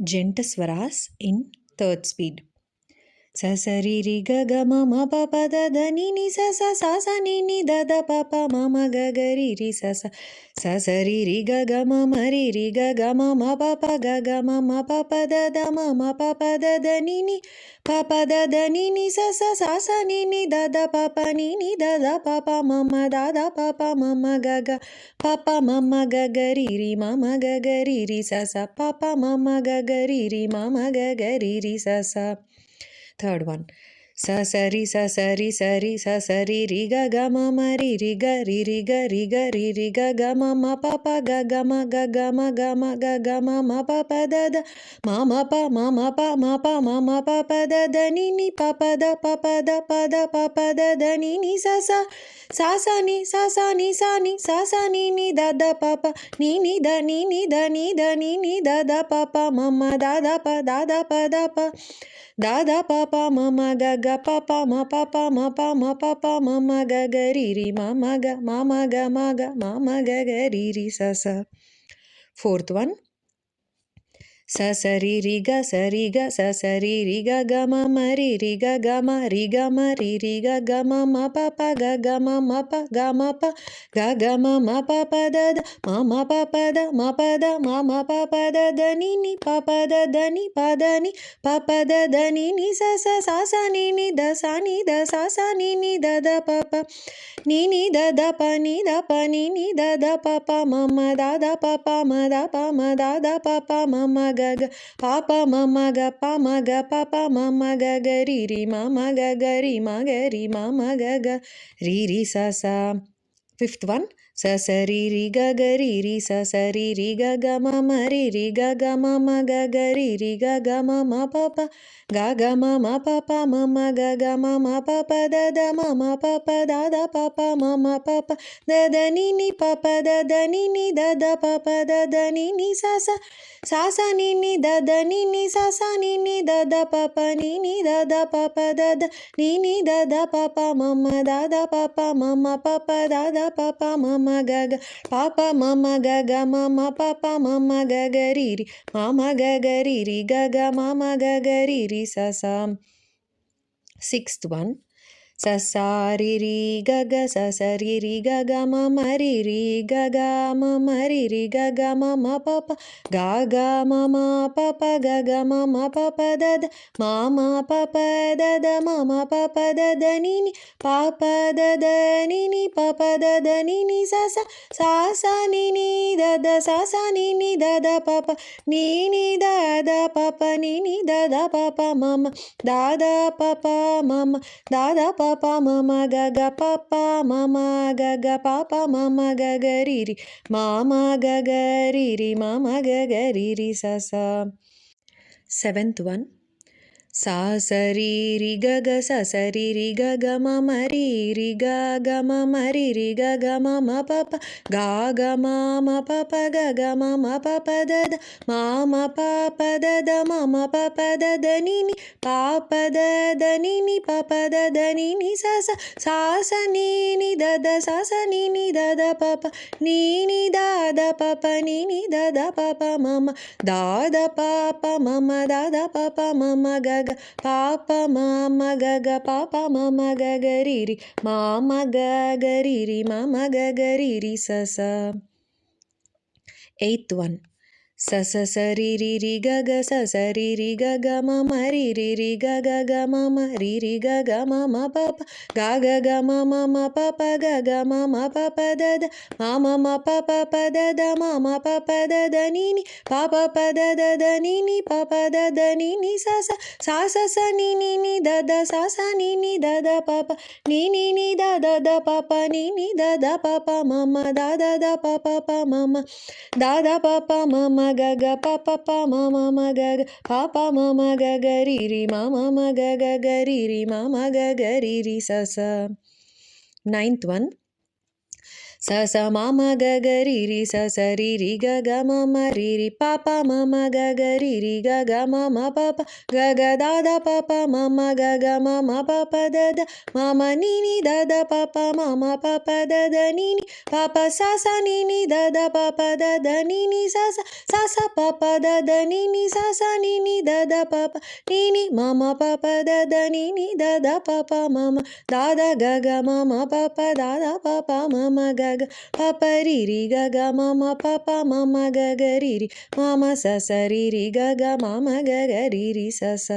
Jenta swaras in third speed. Sa sa ri ri ga ga ma ma pa pa da da ni ni sa sa sa sa ni ni da da pa pa ma ma ga ga ri ri sa sa sa sa ri ri ga ga ma ma ri ri ga ga ma ma pa pa ga ga ma ma pa pa da da ma ma pa pa da da ni ni pa pa da da ni ni sa sa sa sa ni ni da da pa pa ni ni da da pa pa ma ma da da pa pa ma ma ga ga pa pa ma ma ga ga ri ri ma ma ga ga ri ri sa sa pa pa ma ma ga ga ri ri ma ma ga ga ri ri sa sa. Third one. Sa sa ri sa sa ri sa ri sa sa ri ri ga ga ma ma ri ri ga ri ri ga ri ga ri ri ga ga ma ma pa pa ga ga ma ga ga ma ga ma ga ga ma ma pa pa da da ma ma pa ma ma pa ma pa ma ma pa pa da da ni ni pa pa da pa pa da pa da da ni ni sa sa sa sa ni sa sa ni sa ni sa sa ni ni da da pa pa ni ni da ni ni da ni da ni ni da da pa pa ma ma da da pa da da pa da pa da da pa pa ma ma ga ga pa pa ma pa pa ma pa ma ma ga ga ri ri ma ma ga ma ma ga ga ri ri sa sa. Fourth one. Sa sa ri ri ga sa ri ri ga ga ma ma ri ri ga ga ma ri ri ga ga ma ma pa pa ga ga ma pa ga ga ma pa pa da da ma pa pa da ma pa da ma pa pa da da ni ni pa pa da da ni pa da ni pa pa da da ni ni sa sa ni ni da sa sa ni ni da da pa pa ni ni da da pa ni ni da da pa pa ma ma da da pa pa ma da pa ma ma ga ga pa pa ma ma ga pa ma ma ga ga ri ri ma ma ga ga ri ma ga ga ri ri sa sa. Fifth one. Sa sa ri ri ga ga ri ri sa sa ri ri ga ga ma ma ri ri ga ga ma ma ga ga ri ri ga ga ma ma pa pa ga ga ma ma pa pa ma ma ga ga ma ma pa pa da da ma pa pa da da pa pa ma ma pa pa da da ni ni pa pa da da ni ni da da pa pa da da ni ni sa sa ni ni da da ni ni sa ni ni da da pa pa ni ni da da pa pa da da ni ni da da pa pa ma ma da da pa pa ma ma pa pa da da pa pa ma ma ga ga pa pa ma ma ga ga ma ma pa pa ma ma ga ga ri ri ma ma ga ga ri ri ga ga ma ma ga ga ri ri sa sa. Sixth one. Sa sa ri ri ga ga sa sa ri ri ga ga ma ma ri ri ga ga ma ma ri ri ga ga ma ma pa pa ga ga ma ma pa pa ga ga ma ma pa pa da da ma pa pa da da ma pa pa da da ni ni pa pa da da ni ni pa pa da da ni ni sa sa ni ni da da sa ni ni da da pa pa ni ni da da pa pa ni ni da da pa pa ma ma da da pa pa ma ma da da pa pa ma ma ga ga pa pa ma ma ga ga pa pa ma ma ga ga ri ri ma ma ga ga ri ri ma ma ga ga ri ri sa sa. Seventh one. Sa sa ri ri ga ga sa sa ri ri ga ga ma ma ri ri ga ga ma ma ri ri ga ga ma ma pa pa ga ga ma ma pa pa ga ga ma pa pa da da ma pa pa da da ma pa pa da da ni ni pa pa da da ni ni pa pa da da ni ni sa sa ni ni da da sa ni ni da da pa pa ni ni da da pa pa ni ni da da pa pa ma ma da da pa pa ma ma da da pa pa ma ma ga ga pa pa ma ma ga ga pa pa ma ma ga ga ri ri ma ma ga ga ri ri ma ma ga ga ri ri sa sa. Eighth one. Sa sa sa ri ri ri ga ga sa sa ri ri ga ga ma ma ri ri ga ga ma ma ri ga ga ma ma pa pa ga ga ma ma pa pa ga ga ma pa pa da da ma pa pa pa da da ma pa pa da da ni ni pa pa pa da da ni ni pa pa da da ni ni sa sa ni ni da da sa ni ni da da pa pa ni ni da da pa pa ni ni da pa pa ma ma da da pa pa ma ma da da pa pa ma ma ga ga pa pa ma ma ga ga pa pa ma ma ga ga ri ri ma ma ga ga ri ri ma ma ga ga ri ri sa sa. Ninth one. స స మమ గ గ రి రి స స రి రి గ గ మమ రి రి ప ప మమ గ గ రి రి గ గ మమ ప ప గ గ ద ద ప ప మమ గ గ మమ ప ప ద ద మమ ని ని ద ద ప ప మమ ప ప ద ద ని ని ప ప స స ని ని ద ద ప ప ద ద ని ని స స స స ప ప ద ద ని ని స స ని ని ద ద ప ప ని ని మమ ప ప ద ద ని ని ద ద ప ప మమ ద ద గ గ మమ ప ప ద ద ప ప మమ గ గ ప ప రి రి గ గ మమ ప ప మమ గ గ రి రి మమ స స రి రి గ గ మమ గ గ రి రి స స